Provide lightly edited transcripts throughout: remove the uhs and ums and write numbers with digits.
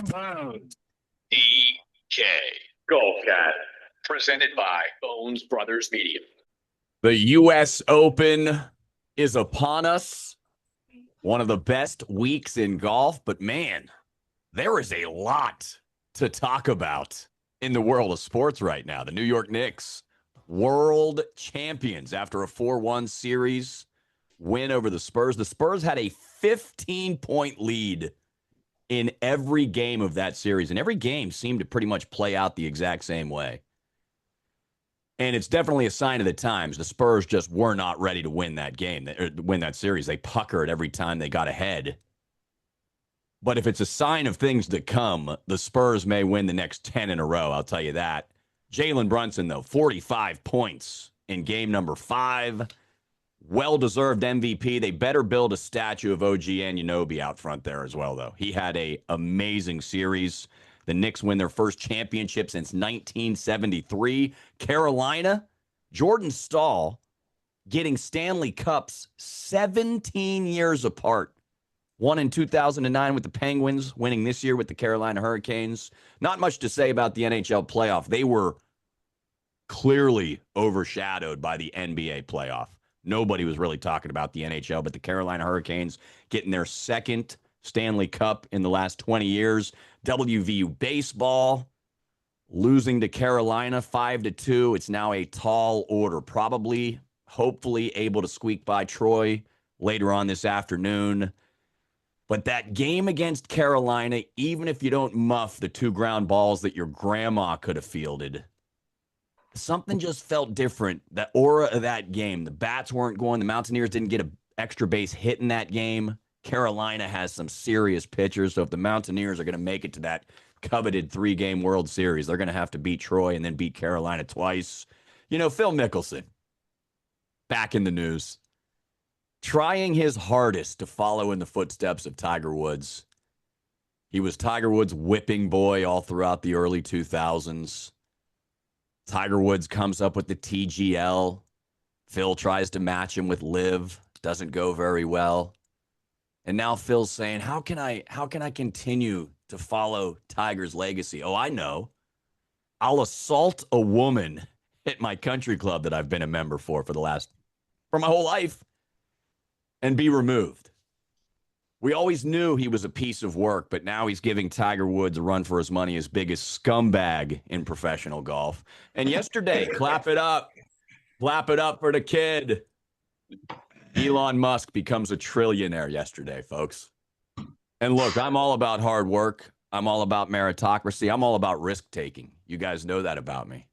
DK Golf Cat, presented by Bones Brothers Media. The US Open is upon us. One of the best weeks in golf, but man, there is a lot to talk about in the world of sports right now. The New York Knicks, world champions after a 4-1 series win over the Spurs. The Spurs had a 15-point lead in every game of that series, and every game seemed to pretty much play out the exact same way. And it's definitely a sign of the times. The Spurs just were not ready to win that game, or win that series. They puckered every time they got ahead. But if it's a sign of things to come, the Spurs may win the next 10 in a row, I'll tell you that. Jalen Brunson, though, 45 points in game number 5. Well-deserved MVP. They better build a statue of OG Anunoby out front there as well, though. He had an amazing series. The Knicks win their first championship since 1973. Carolina, Jordan Stahl getting Stanley Cups 17 years apart. One in 2009 with the Penguins, winning this year with the Carolina Hurricanes. Not much to say about the NHL playoff. They were clearly overshadowed by the NBA playoff. Nobody was really talking about the NHL, but the Carolina Hurricanes getting their second Stanley Cup in the last 20 years. WVU baseball losing to Carolina 5-2. It's now a tall order. Probably, hopefully, able to squeak by Troy later on this afternoon. But that game against Carolina, even if you don't muff the 2 ground balls that your grandma could have fielded, something just felt different. That aura of that game. The bats weren't going. The Mountaineers didn't get an extra base hit in that game. Carolina has some serious pitchers, so if the Mountaineers are going to make it to that coveted 3-game World Series, they're going to have to beat Troy and then beat Carolina twice. You know, Phil Mickelson, back in the news, trying his hardest to follow in the footsteps of Tiger Woods. He was Tiger Woods' whipping boy all throughout the early 2000s. Tiger Woods comes up with the TGL. Phil tries to match him with Liv. Doesn't go very well. And now Phil's saying, how can I continue to follow Tiger's legacy? Oh, I know. I'll assault a woman at my country club that I've been a member for my whole life and be removed. We always knew he was a piece of work, but now he's giving Tiger Woods a run for his money, his biggest scumbag in professional golf. And yesterday, clap it up for the kid. Elon Musk becomes a trillionaire yesterday, folks. And look, I'm all about hard work. I'm all about meritocracy. I'm all about risk-taking. You guys know that about me.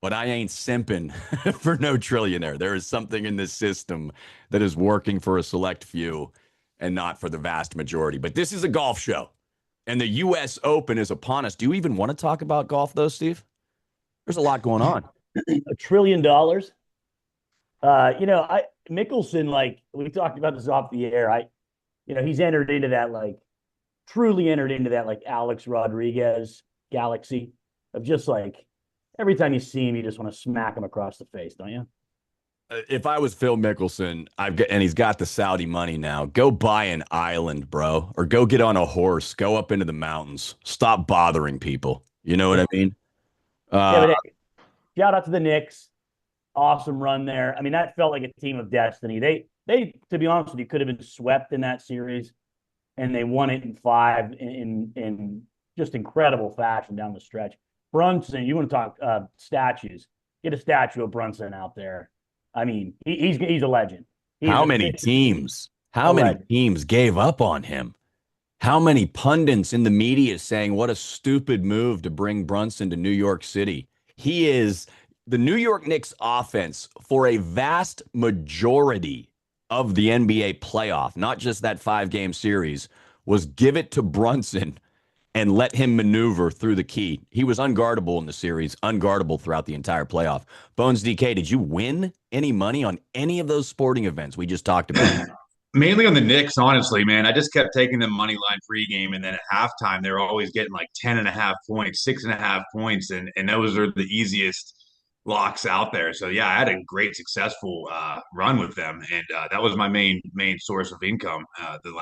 But I ain't simping for no trillionaire. There is something in this system that is working for a select few and not for the vast majority. But this is a golf show, and the US Open is upon us. Do you even want to talk about golf, though, Steve? There's a lot going on. $1 trillion. Mickelson, like we talked about this off the air. He's entered into that, like truly entered into that, like Alex Rodriguez galaxy of just like every time you see him, you just want to smack him across the face, don't you? If I was Phil Mickelson, and he's got the Saudi money now, go buy an island, bro, or go get on a horse, go up into the mountains, stop bothering people. You know what I mean? But hey, shout out to the Knicks. Awesome run there. I mean, that felt like a team of destiny. They, to be honest with you, could have been swept in that series, and they won it in 5 in just incredible fashion down the stretch. Brunson, you want to talk statues? Get a statue of Brunson out there. I mean, he's a legend. How many teams gave up on him? How many pundits in the media saying what a stupid move to bring Brunson to New York City? He is the New York Knicks offense for a vast majority of the NBA playoff, not just that 5-game series, was give it to Brunson and let him maneuver through the key. He was unguardable in the series, unguardable throughout the entire playoff. Bones DK, did you win any money on any of those sporting events we just talked about? Mainly on the Knicks, honestly, man. I just kept taking them money line pregame, and then at halftime, they were always getting like 10.5 points, 6.5 points, and those are the easiest locks out there. So yeah, I had a great successful run with them, and that was my main source of income the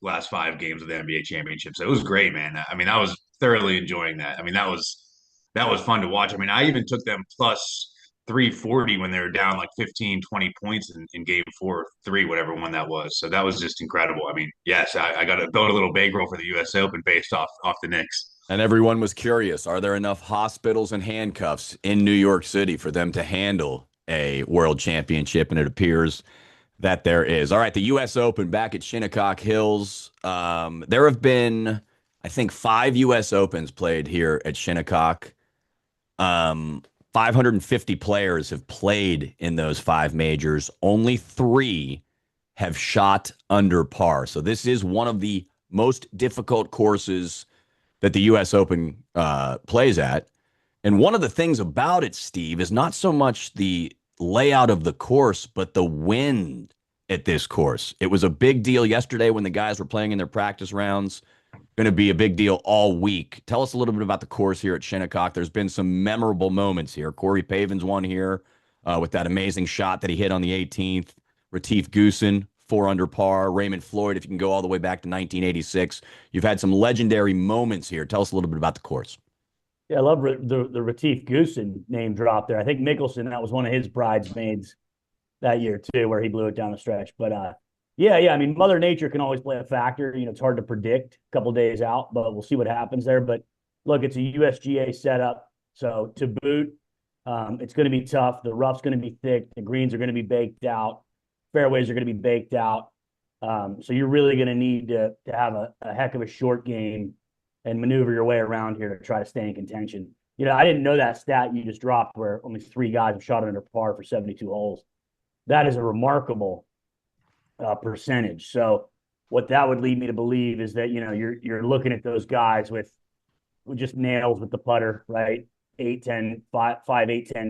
last 5 games of the NBA championship. So it was great, man. I mean, I was thoroughly enjoying that. I mean, that was fun to watch. I mean, I even took them plus 340 when they were down like 15, 20 points in game 4-3, whatever one that was. So that was just incredible. I mean, yes, I got to build a little bankroll for the US Open based off the Knicks. And everyone was curious, are there enough hospitals and handcuffs in New York City for them to handle a world championship? And it appears that there is. All right, the U.S. Open back at Shinnecock Hills. There have been, I think, 5 U.S. Opens played here at Shinnecock. 550 players have played in those 5 majors. Only 3 have shot under par. So this is one of the most difficult courses that the U.S. Open plays at. And one of the things about it, Steve, is not so much the layout of the course, but the wind at this course. It was a big deal yesterday when the guys were playing in their practice rounds. Going to be a big deal all week. Tell us a little bit about the course here at Shinnecock. There's been some memorable moments here. Corey Pavin's won here with that amazing shot that he hit on the 18th. Retief Goosen, 4 under par. Raymond Floyd, if you can go all the way back to 1986. You've had some legendary moments here. Tell us a little bit about the course. Yeah, I love the Retief Goosen name drop there. I think Mickelson, that was one of his bridesmaids that year too, where he blew it down the stretch. But yeah. I mean, Mother Nature can always play a factor. You know, it's hard to predict a couple days out, but we'll see what happens there. But look, it's a USGA setup, so to boot, it's going to be tough. The rough's going to be thick. The greens are going to be baked out. Fairways are going to be baked out. So you're really going to need to have a heck of a short game and maneuver your way around here to try to stay in contention. You know, I didn't know that stat you just dropped where only 3 guys have shot under par for 72 holes. That is a remarkable percentage. So what that would lead me to believe is that, you know, you're looking at those guys with just nails with the putter, right? 8, 10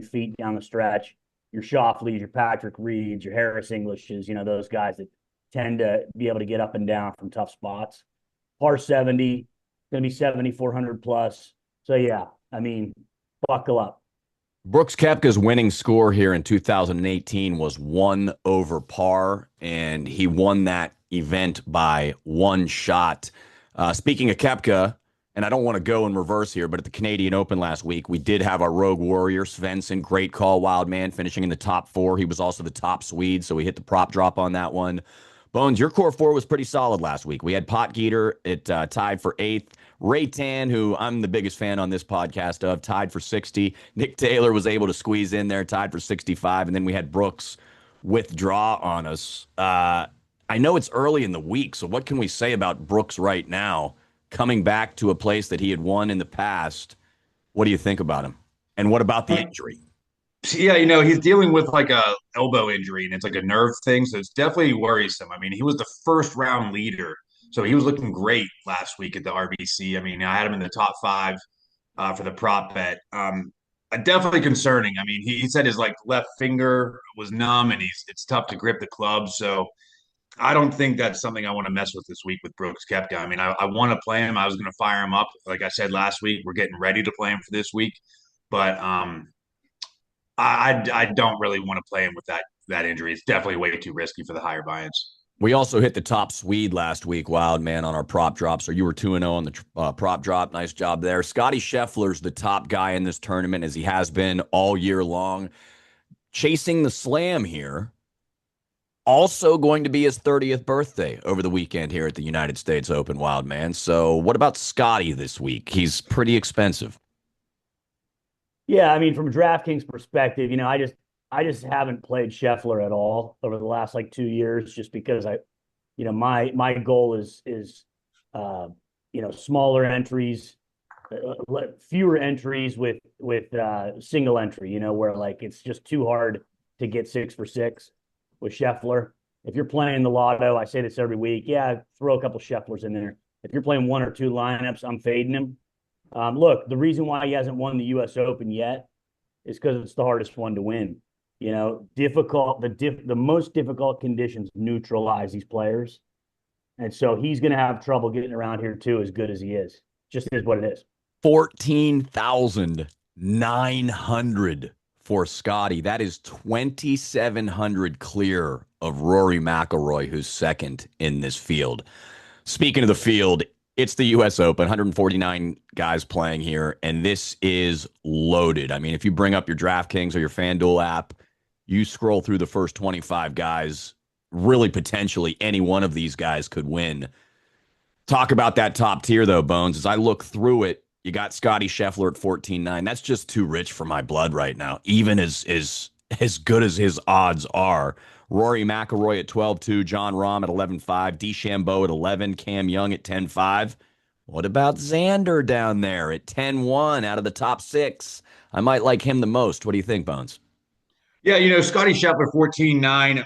feet down the stretch. Your Schauffele's, your Patrick Reeds, your Harris Englishes, you know, those guys that tend to be able to get up and down from tough spots. Par 70, going to be 7,400 plus. So yeah, I mean, buckle up. Brooks Koepka's winning score here in 2018 was 1 over par, and he won that event by 1 shot. Speaking of Koepka, and I don't want to go in reverse here, but at the Canadian Open last week, we did have our rogue warrior, Svensson. Great call, wild man, finishing in the top 4. He was also the top Swede, so we hit the prop drop on that one. Bones, your core 4 was pretty solid last week. We had Potgieter. It tied for 8th. Ray Tan, who I'm the biggest fan on this podcast of, tied for 60. Nick Taylor was able to squeeze in there, tied for 65. And then we had Brooks withdraw on us. I know it's early in the week, so what can we say about Brooks right now, coming back to a place that he had won in the past? What do you think about him? And what about the injury? Yeah, you know, he's dealing with like a elbow injury and it's like a nerve thing. So it's definitely worrisome. I mean, he was the first round leader. So he was looking great last week at the RBC. I mean, I had him in the top 5 for the prop bet. Definitely concerning. I mean, he said his like left finger was numb and it's tough to grip the club. So I don't think that's something I want to mess with this week with Brooks Koepka. I mean, I want to play him. I was going to fire him up. Like I said last week, we're getting ready to play him for this week. But I don't really want to play him with that injury. It's definitely way too risky for the higher buy-ins. We also hit the top Swede last week, wild man, on our prop drop. So you were 2-0 on the prop drop. Nice job there. Scotty Scheffler's the top guy in this tournament, as he has been all year long. Chasing the slam here. Also going to be his 30th birthday over the weekend here at the United States Open, wild man. So what about Scotty this week? He's pretty expensive. Yeah, I mean, from a DraftKings perspective, you know, I just haven't played Scheffler at all over the last like 2 years, just because my goal is you know, smaller entries, fewer entries with single entry, you know, where like it's just too hard to get 6 for 6 with Scheffler. If you're playing the lotto, I say this every week, yeah, throw a couple Schefflers in there. If you're playing 1 or 2 lineups, I'm fading him. Look, the reason why he hasn't won the U.S. Open yet is because it's the hardest one to win. You know, the most difficult conditions neutralize these players. And so he's going to have trouble getting around here too, as good as he is. Just is what it is. 14,900 for Scotty. That is 2,700 clear of Rory McIlroy, who's second in this field. Speaking of the field, it's the US Open, 149 guys playing here, and this is loaded. I mean, if you bring up your DraftKings or your FanDuel app, you scroll through the first 25 guys, really potentially any one of these guys could win. Talk about that top tier, though, Bones. As I look through it, you got Scotty Scheffler at 14-9. That's just too rich for my blood right now, even as good as his odds are. Rory McIlroy at 12-2, John Rahm at 11-5, DeChambeau at 11, Cam Young at 10-5. What about Xander down there at 10-1 out of the top six? I might like him the most. What do you think, Bones? Yeah, Scotty Scheffler 14-9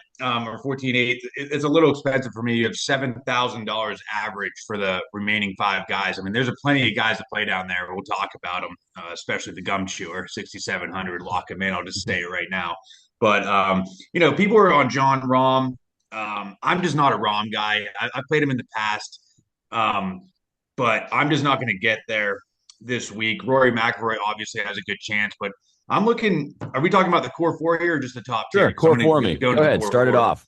or 14-8. It's a little expensive for me. You have $7,000 average for the remaining five guys. I mean, there's plenty of guys to play down there. We'll talk about them, especially the gum chewer, 6,700. Lock him in. I'll just say it right now. But people are on John Rahm. I'm just not a Rahm guy. I played him in the past, but I'm just not going to get there this week. Rory McIlroy obviously has a good chance, but I'm looking. Are we talking about the core four here or just the top tier? Sure, core four me. Go ahead, start it off.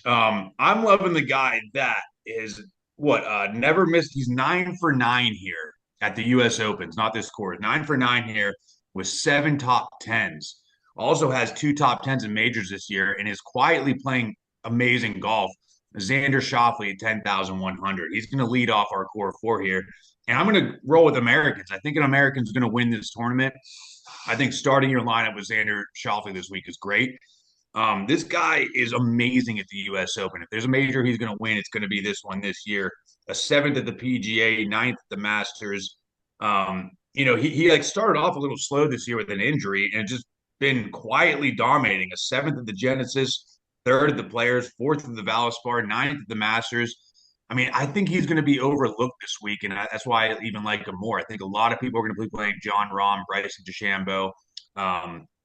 I'm loving the guy that is never missed. He's 9 for 9 here at the US Opens, not this course. 9 for 9 here with 7 top tens. Also has 2 top tens in majors this year and is quietly playing amazing golf. Xander Schauffele at 10,100. He's going to lead off our core four here. And I'm going to roll with Americans. I think an American's going to win this tournament. I think starting your lineup with Xander Schauffele this week is great. This guy is amazing at the U.S. Open. If there's a major he's going to win, it's going to be this one this year. A 7th at the PGA, 9th at the Masters. He like started off a little slow this year with an injury and just been quietly dominating. A 7th at the Genesis, 3rd at the Players, 4th at the Valspar, 9th at the Masters. I mean, I think he's going to be overlooked this week, and that's why I even like him more. I think a lot of people are going to be playing John Rahm, Bryson DeChambeau.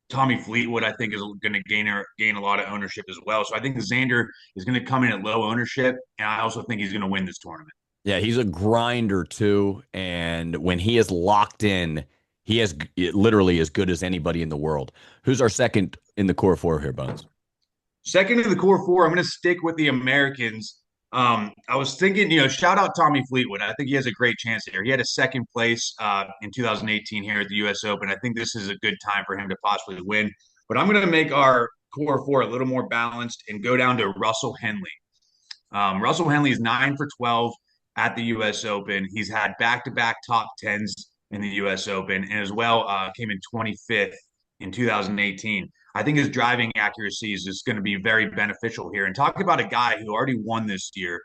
Tommy Fleetwood, I think, is going to gain a lot of ownership as well. So I think Xander is going to come in at low ownership, and I also think he's going to win this tournament. Yeah, he's a grinder too, and when he is locked in, he is literally as good as anybody in the world. Who's our second in the core four here, Bones? Second in the core four, I'm going to stick with the Americans. I was thinking, shout out Tommy Fleetwood. I think he has a great chance here. He had a second place in 2018 here at the U.S. Open. I think this is a good time for him to possibly win. But I'm going to make our core four a little more balanced and go down to Russell Henley. Russell Henley is 9 for 12 at the U.S. Open. He's had back-to-back top tens in the U.S. Open, and as well came in 25th in 2018. I think his driving accuracy is just going to be very beneficial here. And talk about a guy who already won this year,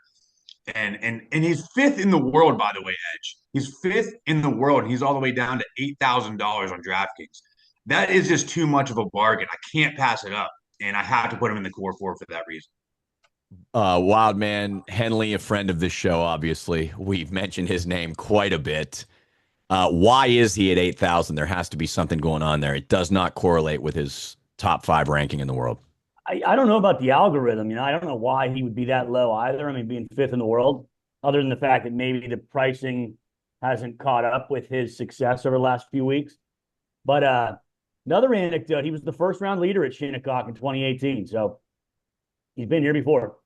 and he's 5th in the world, by the way, Edge. He's 5th in the world. He's all the way down to $8,000 on DraftKings. That is just too much of a bargain. I can't pass it up, and I have to put him in the core four for that reason. Wild man Henley, a friend of this show, obviously. We've mentioned his name quite a bit. Why is he at 8,000? There has to be something going on there. It does not correlate with his top 5 ranking in the world. I don't know about the algorithm. I don't know why he would be that low either. I mean, being 5th in the world, other than the fact that maybe the pricing hasn't caught up with his success over the last few weeks. But another anecdote, he was the first round leader at Shinnecock in 2018. So he's been here before.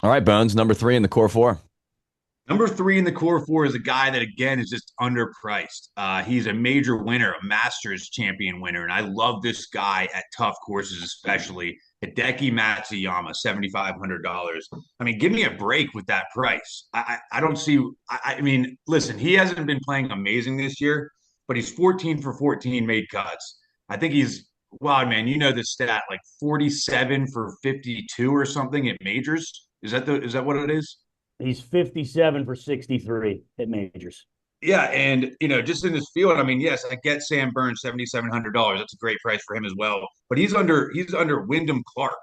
All right, Bones, number 3 in the core four. Number 3 in the core four is a guy that, again, is just underpriced. He's a major winner, a Masters champion winner, and I love this guy at tough courses, especially. Hideki Matsuyama, $7,500. I mean, give me a break with that price. I don't see – I mean, listen, he hasn't been playing amazing this year, but he's 14 for 14 made cuts. I think he's – wow, man, you know the stat, like 47 for 52 or something at majors. Is that what it is? He's 57 for 63 at majors. Yeah, and just in this field, I mean, yes, I get Sam Burns $7,700. That's a great price for him as well. But he's under Wyndham Clark.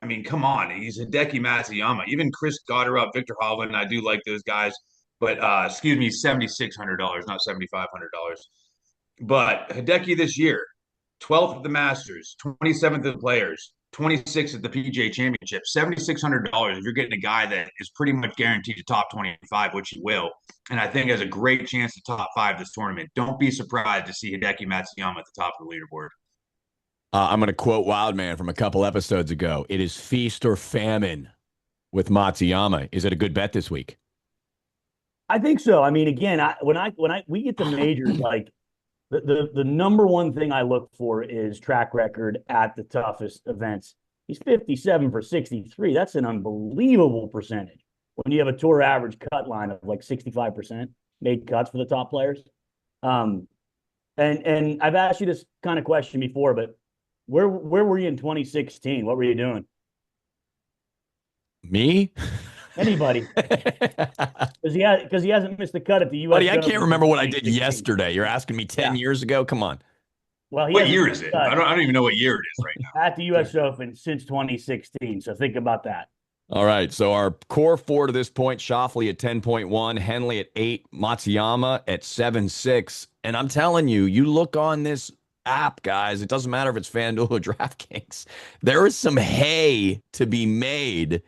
I mean, come on, he's Hideki Matsuyama. Even Chris Gotterup, Victor Hovland, I do like those guys. But $7,600, not $7,500. But Hideki this year, 12th at the Masters, 27th at the Players, 26th at the PGA Championship, $7,600 if you're getting a guy that is pretty much guaranteed to top 25, which he will, and I think has a great chance to top 5 this tournament. Don't be surprised to see Hideki Matsuyama at the top of the leaderboard. I'm going to quote Wildman from a couple episodes ago. It is feast or famine with Matsuyama. Is it a good bet this week? I think so. I mean, again, we get to majors, like the number one thing I look for is track record at the toughest events. He's 57 for 63. That's an unbelievable percentage. When you have a tour average cut line of like 65% made cuts for the top players. And I've asked you this kind of question before, but where were you in 2016? What were you doing? Me? Anybody? Because he hasn't missed a cut at the U.S. Buddy, I Open can't remember what I did 2016. yesterday. You're asking me 10 Yeah. years ago? Come on. Well, he What hasn't year missed is a it? cut I don't even know what year it is right now. at the U.S. Open since 2016. So think about that. All right. So our core four to this point, Shoffley at 10.1, Henley at 8, Matsuyama at 7.6. And I'm telling you, you look on this app, guys, it doesn't matter if it's FanDuel or DraftKings. There is some hay to be made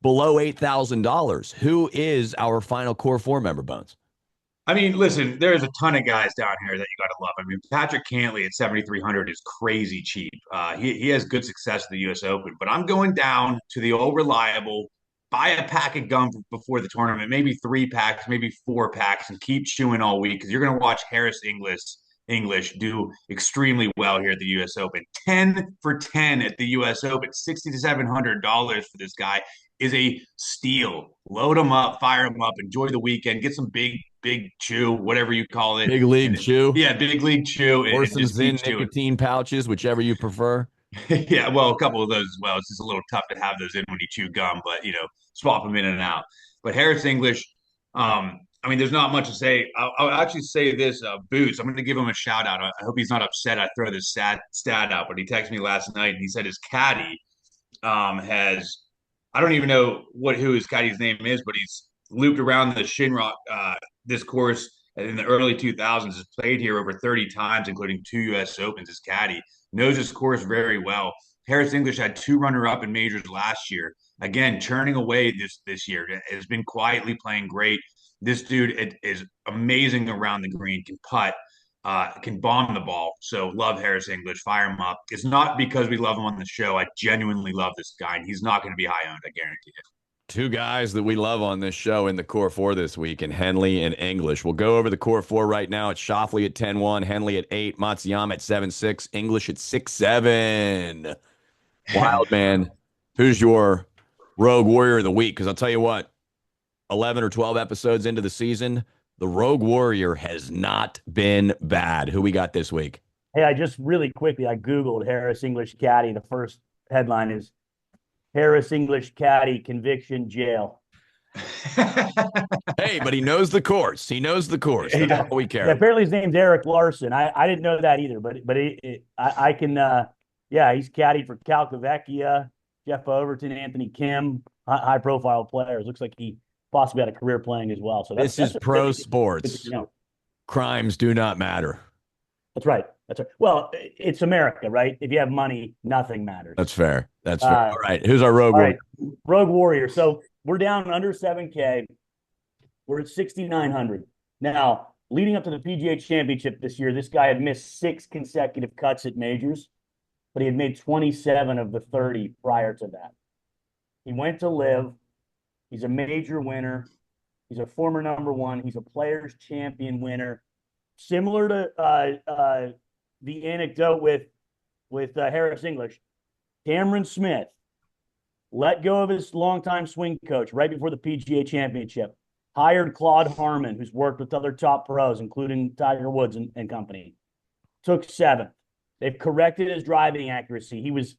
below $8,000. Who is our final core four member, Bones? I mean, listen, there's a ton of guys down here that you got to love. I mean, Patrick Cantley at 7,300 is crazy cheap. He has good success at the U.S. Open, but I'm going down to the old reliable. Buy a pack of gum before the tournament, maybe 3 packs, maybe 4 packs, and keep chewing all week because you're going to watch Harris English do extremely well here at the U.S. Open. 10 for 10 at the U.S. Open, $6,700 for this guy is a steal. Load them up, fire them up, enjoy the weekend, get some big chew, whatever you call it. Big League and, Chew? Yeah, big league chew. Or And some just keep Zyn chewing. nicotine pouches, whichever you prefer. Yeah, well, a couple of those as well. It's just a little tough to have those in when you chew gum, but swap them in and out. But Harris English, I mean, there's not much to say. I'll actually say this: Boots. I'm going to give him a shout out. I hope he's not upset. I throw this stat out, but he texted me last night and he said his caddy has I don't even know who his caddy's name is, but he's looped around the Shinrock this course in the early 2000s. Has played here over 30 times, including 2 U.S. Opens. His caddy knows his course very well. Harris English had 2 runner-up in majors last year. Again, churning away this year. Has been quietly playing great. This dude is amazing around the green. Can putt can bomb the ball. So love Harris English, fire him up. It's not because we love him on the show. I genuinely love this guy, and he's not going to be high owned. I guarantee it. Two guys that we love on this show in the core four this week, and Henley and English. We'll go over the core four right now. It's Shoffley at 10.1, Henley at 8, Matsuyama at 7.6, English at 6.7. Wild man. Who's your rogue warrior of the week? Because I'll tell you what, 11 or 12 episodes into the season, the rogue warrior has not been bad. Who we got this week? Hey, I just really quickly, I Googled Harris English caddy. The first headline is Harris English caddy conviction jail. Hey, but he knows the course. He knows the course. That's all we care. Yeah, apparently his name's Eric Larson. I didn't know that either, but I can he's caddy for Calcavecchia, Jeff Overton, Anthony Kim, high profile players. Looks like he possibly had a career playing as well. So this is pro sports. Crimes do not matter. That's right. Well, it's America, right? If you have money, nothing matters. That's fair. All right. Who's our rogue warrior? Right. Rogue warrior. So we're down under 7K. We're at 6,900. Now, leading up to the PGA Championship this year, this guy had missed 6 consecutive cuts at majors, but he had made 27 of the 30 prior to that. He went to live. He's a major winner. He's a former number one. He's a Players Champion winner. Similar to the anecdote with Harris English, Cameron Smith let go of his longtime swing coach right before the PGA Championship, hired Claude Harmon, who's worked with other top pros, including Tiger Woods and company, took 7th. They've corrected his driving accuracy. He was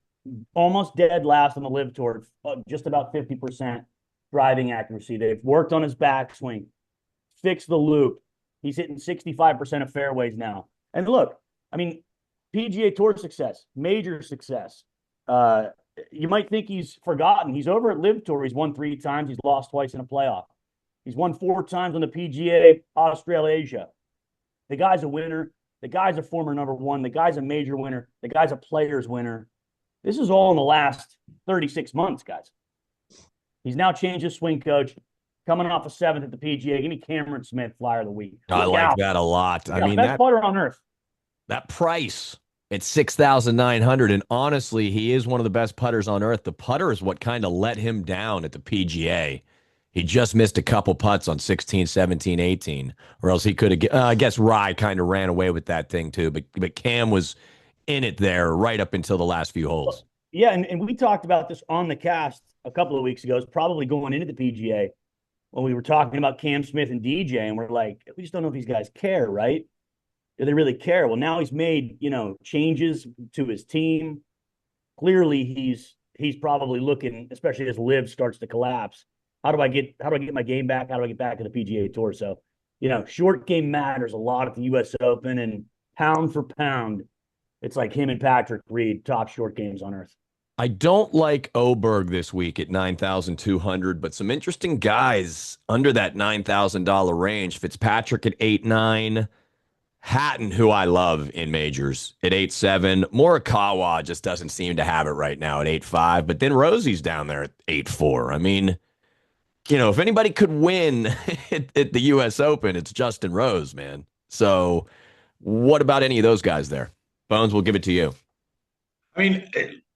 almost dead last on the Live Tour, just about 50% driving accuracy. They've worked on his backswing, fixed the loop. He's hitting 65% of fairways now. And look, I mean, PGA Tour success, major success. You might think he's forgotten. He's over at Live Tour. He's won 3 times. He's lost twice in a playoff. He's won 4 times on the PGA Australasia. The guy's a winner. The guy's a former number one. The guy's a major winner. The guy's a players winner. This is all in the last 36 months, guys. He's now changed his swing coach, coming off a 7th at the PGA. Give me Cameron Smith, flyer of the week. I like that a lot. I mean, best putter on earth. That price It's 6,900. And honestly, he is one of the best putters on earth. The putter is what kind of let him down at the PGA. He just missed a couple putts on 16, 17, 18, or else he could have. I guess Rye kind of ran away with that thing too. But Cam was in it there right up until the last few holes. Yeah, and we talked about this on the cast a couple of weeks ago. It's probably going into the PGA when we were talking about Cam Smith and DJ, and we're like, we just don't know if these guys care, right? Do they really care? Well, now he's made, changes to his team. Clearly, he's probably looking, especially as Liv starts to collapse. How do I get my game back? How do I get back to the PGA Tour? So, short game matters a lot at the US Open, and pound for pound, it's like him and Patrick Reed, top short games on earth. I don't like Oberg this week at 9,200, but some interesting guys under that $9,000 range. Fitzpatrick at 8,900. Hatton, who I love in majors, at 8,700. Morikawa just doesn't seem to have it right now at 8,500. But then Rosie's down there at 8,400. I mean, if anybody could win at the U.S. Open, it's Justin Rose, man. So what about any of those guys there? Bones, we'll give it to you. I mean,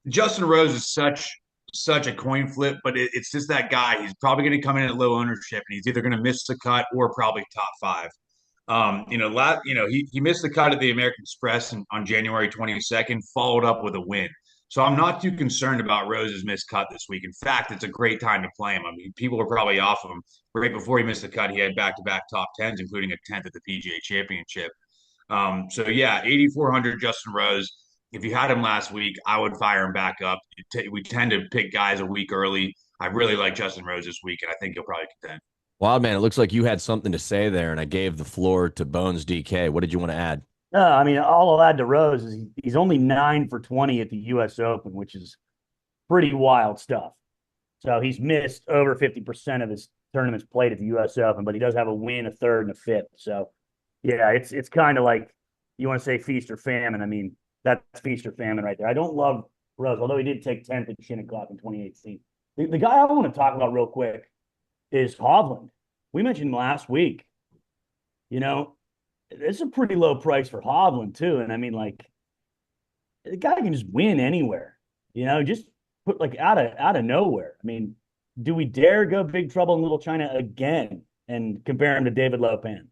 Justin Rose is such a coin flip, but it's just that guy. He's probably going to come in at low ownership, and he's either going to miss the cut or probably top five. He missed the cut at the American Express on January 22nd, followed up with a win. So I'm not too concerned about Rose's missed cut this week. In fact, it's a great time to play him. I mean, people are probably off of him. Right before he missed the cut, he had back-to-back top tens, including a 10th at the PGA Championship. So yeah, 8,400 Justin Rose. If you had him last week, I would fire him back up. We tend to pick guys a week early. I really like Justin Rose this week, and I think he'll probably contend. Wild man, it looks like you had something to say there, and I gave the floor to Bones DK. What did you want to add? I mean, all I'll add to Rose is he's only 9 for 20 at the U.S. Open, which is pretty wild stuff. So he's missed over 50% of his tournaments played at the U.S. Open, but he does have a win, a third, and a fifth. So, yeah, it's kind of like you want to say feast or famine. I mean, that's feast or famine right there. I don't love Rose, although he did take 10th at Shinnecock in 2018. The guy I want to talk about real quick is Hovland. We mentioned him last week. It's a pretty low price for Hovland too. And I mean, like, the guy can just win anywhere, just put like out of nowhere. I mean, do we dare go big trouble in Little China again and compare him to David Lopan?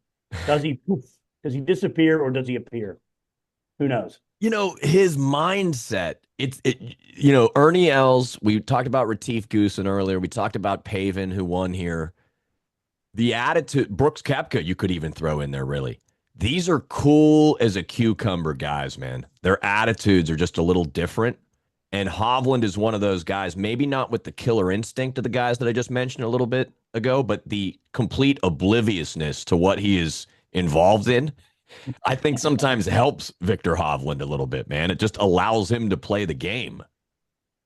Does he disappear or does he appear? Who knows? His mindset, Ernie Els, we talked about Retief Goosen earlier. We talked about Pavin, who won here. The attitude, Brooks Koepka, you could even throw in there, really. These are cool as a cucumber guys, man. Their attitudes are just a little different. And Hovland is one of those guys, maybe not with the killer instinct of the guys that I just mentioned a little bit ago, but the complete obliviousness to what he is involved in, I think sometimes helps Victor Hovland a little bit, man. It just allows him to play the game.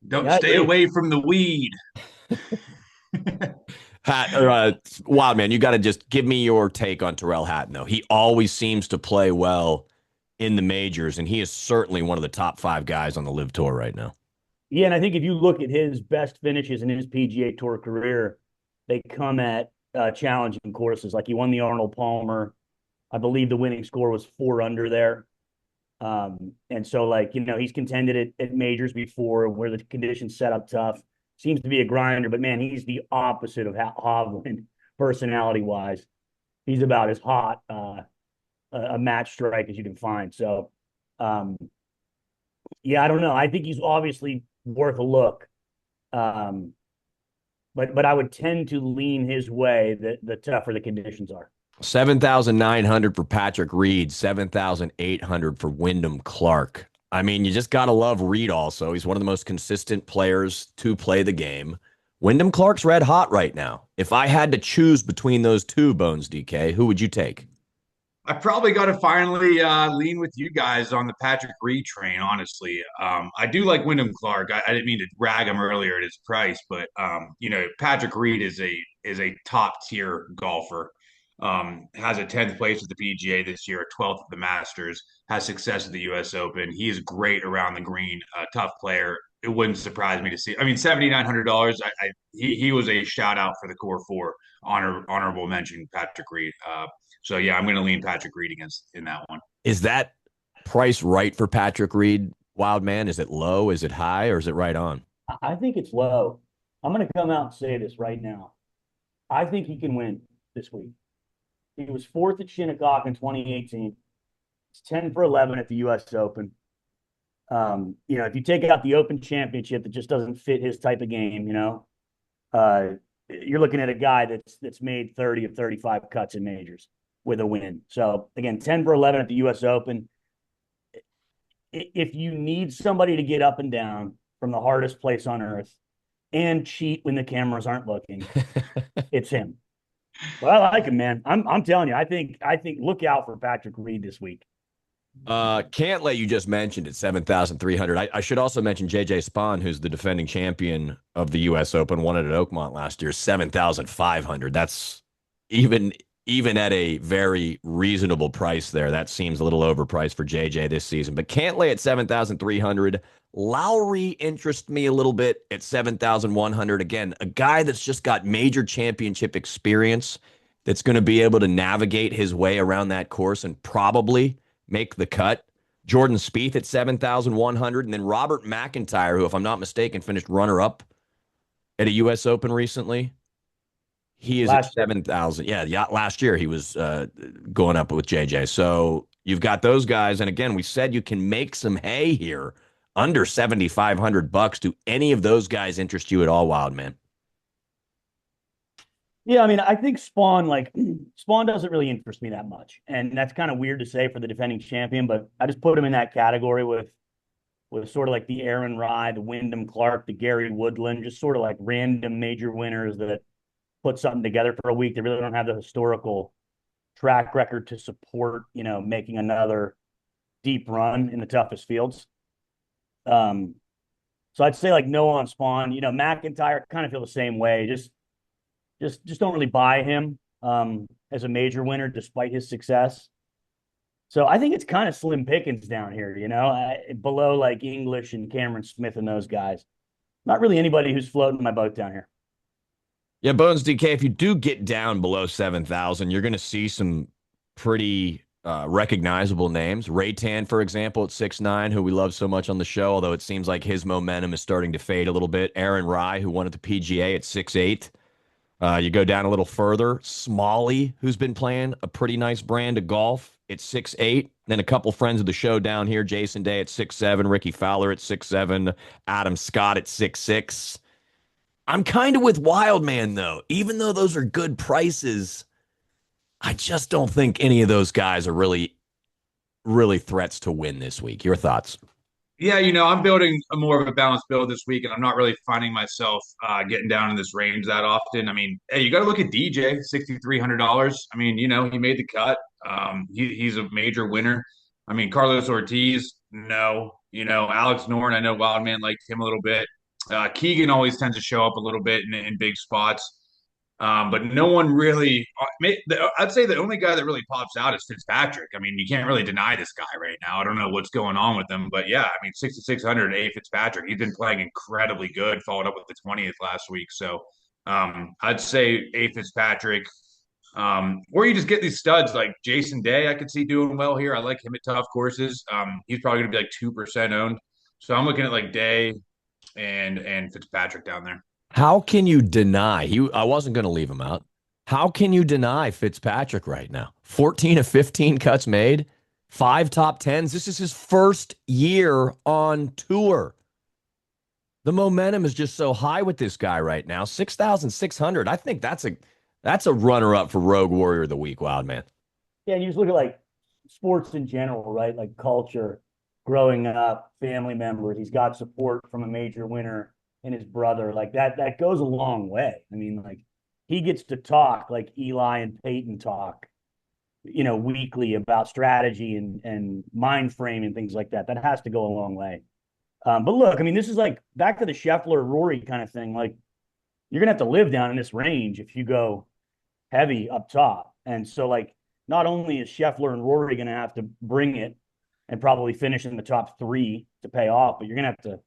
Don't stay away from the weed. Wow, man, you got to just give me your take on Tyrrell Hatton, though. He always seems to play well in the majors, and he is certainly one of the top 5 guys on the Live Tour right now. Yeah, and I think if you look at his best finishes in his PGA Tour career, they come at challenging courses. Like he won the Arnold Palmer. I believe the winning score was 4 under there. And so, he's contended at majors before where the conditions set up tough. Seems to be a grinder, but man, he's the opposite of Hovland personality-wise. He's about as hot a match strike as you can find. So, yeah, I don't know. I think he's obviously worth a look. But I would tend to lean his way the tougher the conditions are. 7,900 for Patrick Reed, 7,800 for Wyndham Clark. I mean, you just got to love Reed also. He's one of the most consistent players to play the game. Wyndham Clark's red hot right now. If I had to choose between those two, Bones DK, who would you take? I probably got to finally lean with you guys on the Patrick Reed train, honestly. I do like Wyndham Clark. I didn't mean to rag him earlier at his price, but Patrick Reed is a top tier golfer. Has a 10th place at the PGA this year, a 12th at the Masters, has success at the US Open. He is great around the green, a tough player. It wouldn't surprise me to see. I mean, $7,900. He was a shout out for the core 4. Honorable mention, Patrick Reed. So yeah, I'm going to lean Patrick Reed in that one. Is that price right for Patrick Reed, Wild Man? Is it low? Is it high? Or is it right on? I think it's low. I'm going to come out and say this right now. I think he can win this week. He was fourth at Shinnecock in 2018. It's 10 for 11 at the US Open. If you take out the Open Championship that just doesn't fit his type of game, you're looking at a guy that's made 30 of 35 cuts in majors with a win. So again, 10 for 11 at the US Open. If you need somebody to get up and down from the hardest place on earth and cheat when the cameras aren't looking, it's him. But I like him, man. I'm telling you, I think look out for Patrick Reed this week. Can't let you just mentioned it, 7,300. I should also mention JJ Spawn, who's the defending champion of the US Open, won it at Oakmont last year, 7,500. That's even at a very reasonable price there. That seems a little overpriced for JJ this season. But Cantlay at 7,300. Lowry interests me a little bit at 7,100. Again, a guy that's just got major championship experience that's going to be able to navigate his way around that course and probably make the cut. Jordan Spieth at 7,100. And then Robert McIntyre, who, if I'm not mistaken, finished runner-up at a U.S. Open recently. He is at 7,000. Yeah, last year he was going up with JJ. So you've got those guys. And again, we said you can make some hay here under $7,500. Do any of those guys interest you at all, Wild Man? Yeah, I mean, I think Spawn doesn't really interest me that much. And that's kind of weird to say for the defending champion, but I just put him in that category with sort of like the Aaron Rye, the Wyndham Clark, the Gary Woodland, just sort of like random major winners that put something together for a week. They really don't have the historical track record to support, making another deep run in the toughest fields. So I'd say like no on Spawn. McIntyre, kind of feel the same way. Just don't really buy him as a major winner despite his success. So I think it's kind of slim pickings down here, below like English and Cameron Smith and those guys. Not really anybody who's floating my boat down here. Yeah, Bones DK, if you do get down below 7,000, you're going to see some pretty recognizable names. Raytan, for example, at 6'9", who we love so much on the show, although it seems like his momentum is starting to fade a little bit. Aaron Rye, who won at the PGA at 6'8". You go down a little further, Smalley, who's been playing a pretty nice brand of golf at 6'8". Then a couple friends of the show down here, Jason Day at 6'7", Ricky Fowler at 6'7", Adam Scott at 6'6". I'm kind of with Wildman, though. Even though those are good prices, I just don't think any of those guys are really, really threats to win this week. Your thoughts? Yeah, I'm building a more of a balanced build this week, and I'm not really finding myself getting down in this range that often. I mean, hey, you got to look at DJ, $6,300. I mean, he made the cut. He's a major winner. I mean, Carlos Ortiz, no. Alex Noren, I know Wildman liked him a little bit. Keegan always tends to show up a little bit in big spots. But no one really, I'd say the only guy that really pops out is Fitzpatrick. I mean, you can't really deny this guy right now. I don't know what's going on with him, but yeah, I mean, 6,600 A Fitzpatrick. He's been playing incredibly good, followed up with the 20th last week. So I'd say A Fitzpatrick. Or you just get these studs like Jason Day. I could see doing well here. I like him at tough courses. He's probably going to be like 2% owned. So I'm looking at like Day and Fitzpatrick down there. How can you deny? I wasn't going to leave him out. How can you deny Fitzpatrick right now? 14 of 15 cuts made, 5 top tens. This is his first year on tour. The momentum is just so high with this guy right now. 6,600. I think that's a runner-up for Rogue Warrior of the Week, Wild Man. Yeah, and you just look at like sports in general, right? Like culture, growing up, family members. He's got support from a major winner and his brother. Like that goes a long way. I mean, like he gets to talk like Eli and Peyton talk, weekly about strategy and mind frame and things like that. That has to go a long way. But look, I mean, this is like back to the Scheffler Rory kind of thing. Like you're gonna have to live down in this range if you go heavy up top. And so like not only is Scheffler and Rory gonna have to bring it and probably finish in the top 3 to pay off, but you're gonna have to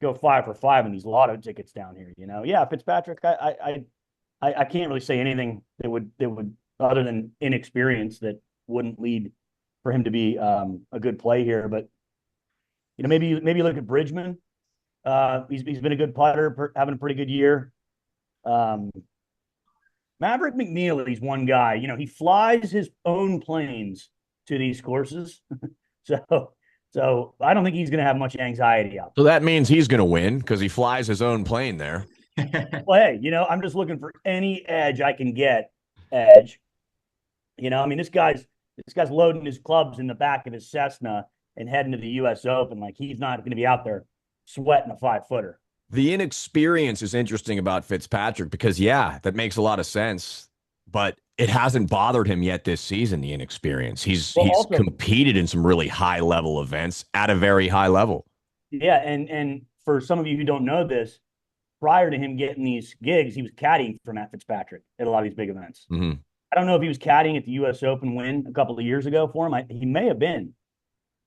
go 5 for 5 in these lotto tickets down here. Yeah, Fitzpatrick. I can't really say anything that would other than inexperience that wouldn't lead for him to be a good play here. But maybe you look at Bridgman. He's been a good putter, having a pretty good year. Maverick McNeely's one guy. He flies his own planes to these courses, so I don't think he's going to have much anxiety out. So that means he's going to win because he flies his own plane there. Well, hey, I'm just looking for any edge I can get. Edge. I mean, this guy's loading his clubs in the back of his Cessna and heading to the US Open. Like, he's not going to be out there sweating a 5-footer. The inexperience is interesting about Fitzpatrick because, yeah, that makes a lot of sense. But it hasn't bothered him yet this season, the inexperience. He's also competed in some really high-level events at a very high level. Yeah, and for some of you who don't know this, prior to him getting these gigs, he was caddying for Matt Fitzpatrick at a lot of these big events. Mm-hmm. I don't know if he was caddying at the US Open win a couple of years ago for him. He may have been.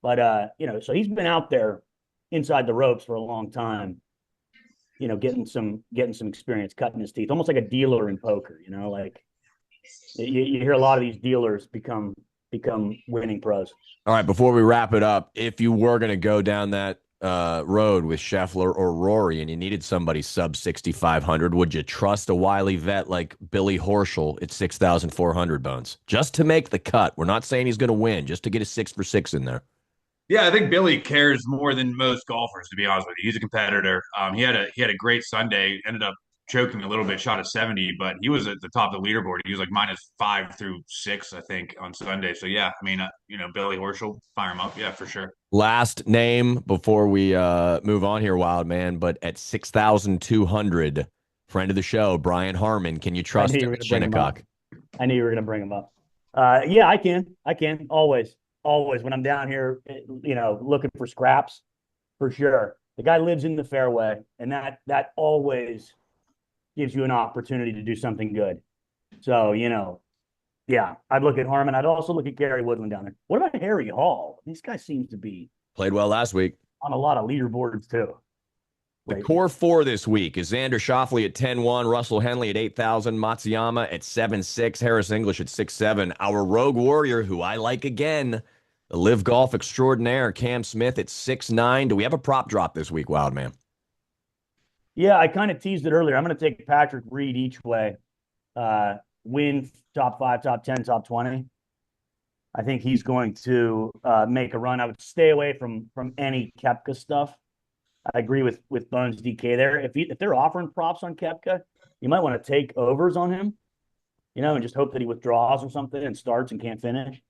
But, so he's been out there inside the ropes for a long time, getting some experience, cutting his teeth, almost like a dealer in poker, like you hear a lot of these dealers become winning pros. All right, before we wrap it up, if you were going to go down that road with Scheffler or Rory and you needed somebody sub 6,500, would you trust a wily vet like Billy Horschel at 6,400 bones just to make the cut? We're not saying he's going to win, just to get a 6 for 6 in there. Yeah, I think Billy cares more than most golfers, to be honest with you. He's a competitor. He had a great Sunday, ended up choking a little bit, shot a 70, but he was at the top of the leaderboard. He was like -5 through 6, I think, on Sunday. So yeah, I mean, Billy Horschel, fire him up, yeah, for sure. Last name before we move on here, Wild Man, but at 6,200, friend of the show, Brian Harmon. Can you trust him at Shinnecock? I knew you were going to bring him up. Yeah, I can always when I'm down here, looking for scraps, for sure. The guy lives in the fairway, and that always gives you an opportunity to do something good. So, yeah, I'd look at Harmon. I'd also look at Gary Woodland down there. What about Harry Hall? This guy seems to be played well last week on a lot of leaderboards too. The core 4 this week is Xander Schauffele at 10-1, Russell Henley at 8,000, Matsuyama at 7-6, Harris English at 6-7. Our rogue warrior, who I like again, the Live Golf extraordinaire, Cam Smith at 6-9. Do we have a prop drop this week, Wild Man? Yeah, I kind of teased it earlier. I'm going to take Patrick Reed each way. Win top 5, top 10, top 20. I think he's going to make a run. I would stay away from any Koepka stuff. I agree with Bones DK there. If they're offering props on Koepka, you might want to take overs on him, and just hope that he withdraws or something and starts and can't finish.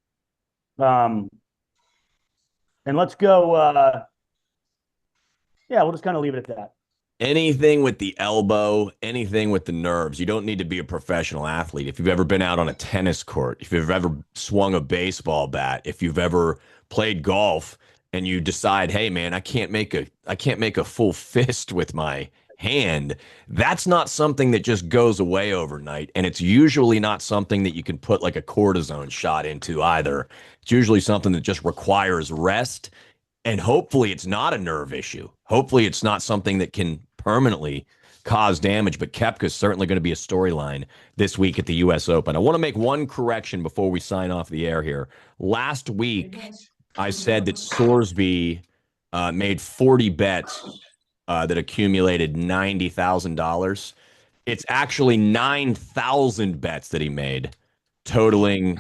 And let's go. We'll just kind of leave it at that. Anything with the elbow, anything with the nerves. You don't need to be a professional athlete. If you've ever been out on a tennis court, if you've ever swung a baseball bat, if you've ever played golf and you decide, hey man, I can't make a full fist with my hand, that's not something that just goes away overnight. And it's usually not something that you can put like a cortisone shot into either. It's usually something that just requires rest. And hopefully it's not a nerve issue. Hopefully it's not something that can permanently cause damage, but Koepka is certainly going to be a storyline this week at the US Open. I want to make one correction before we sign off the air here. Last week, I said that Sorsby made 40 bets that accumulated $90,000. It's actually 9,000 bets that he made, totaling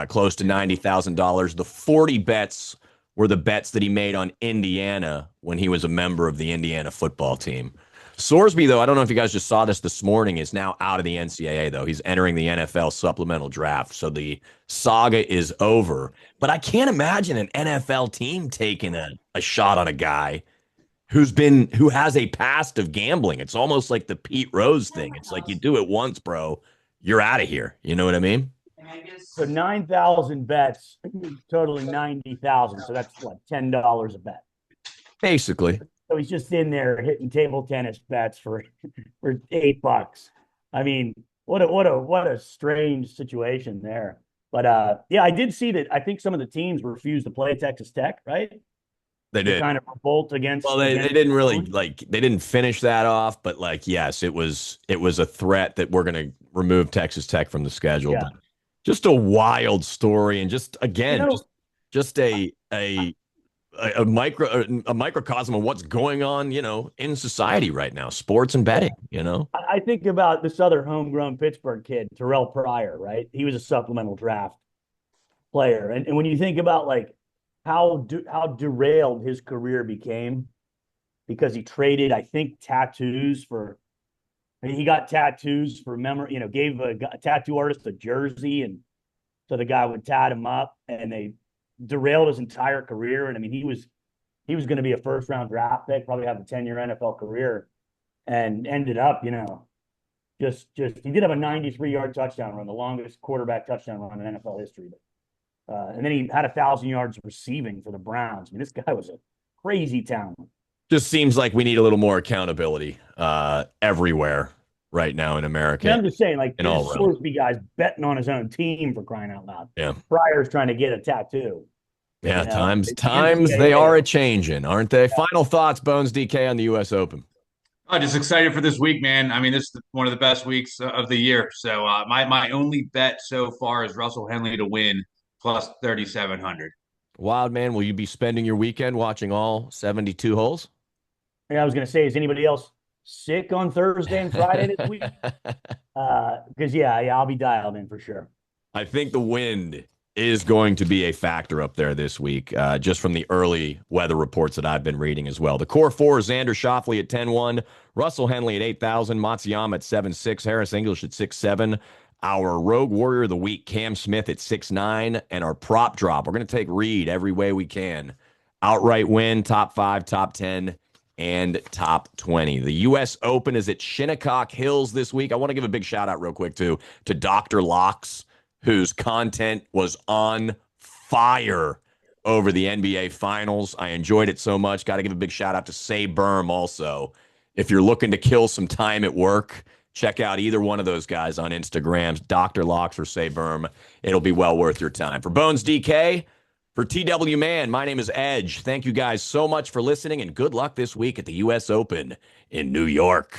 close to $90,000. The 40 bets were the bets that he made on Indiana when he was a member of the Indiana football team. Sorsby, though, I don't know if you guys just saw this morning, is now out of the NCAA, though. He's entering the NFL supplemental draft. So the saga is over. But I can't imagine an NFL team taking a shot on a guy who has a past of gambling. It's almost like the Pete Rose thing. It's like you do it once, bro, you're out of here. You know what I mean? So 9,000 bets, totaling 90,000. So that's what, $10 a bet, basically. So he's just in there hitting table tennis bets for $8. I mean, what a strange situation there. But yeah, I did see that. I think some of the teams refused to play Texas Tech, right? They did kind of revolt against. Well, they didn't really they didn't finish that off, but yes, it was a threat that we're going to remove Texas Tech from the schedule. Yeah. But just a wild story, and just again, just a microcosm of what's going on, in society right now, sports and betting. I think about this other homegrown Pittsburgh kid, Terrell Pryor, right? He was a supplemental draft player. And when you think about like how derailed his career became because he traded, I think, tattoos for he got tattoos for memory, gave a tattoo artist a jersey and so the guy would tat him up and they derailed his entire career. And I mean, he was going to be a first round draft pick, probably have a 10-year NFL career, and ended up, just he did have a 93-yard touchdown run, the longest quarterback touchdown run in NFL history. And then he had 1,000 yards receiving for the Browns. I mean, this guy was a crazy talent. Just seems like we need a little more accountability everywhere right now in America. And I'm just saying, like, in this all is supposed to be guys betting on his own team for crying out loud. Yeah. Pryor's trying to get a tattoo. Yeah, times they are a changing, aren't they? Yeah. Final thoughts, Bones DK, on the US Open. Oh, just excited for this week, man. I mean, this is one of the best weeks of the year. So my only bet so far is Russell Henley to win plus 3,700. Wild man, will you be spending your weekend watching all 72 holes? Yeah, I was going to say, is anybody else sick on Thursday and Friday this week? Because yeah, I'll be dialed in for sure. I think the wind is going to be a factor up there this week, just from the early weather reports that I've been reading as well. The core four: Xander Schauffele at 10-1, Russell Henley at 8,000, Matsuyama at 7-6, Harris English at 6-7. Our Rogue Warrior of the Week, Cam Smith at 6-9, and our prop drop, we're going to take Reed every way we can. Outright win, top 5, top 10, and top 20. The U.S. Open is at Shinnecock Hills this week. I want to give a big shout out real quick to Dr. Locks, whose content was on fire over the NBA Finals. I enjoyed it so much. Got to give a big shout out to Say Berm also. If you're looking to kill some time at work, check out either one of those guys on Instagram, Dr. Locks or Say Berm. It'll be well worth your time. For Bones DK, for TW Man, my name is Edge. Thank you guys so much for listening, and good luck this week at the U.S. Open in New York.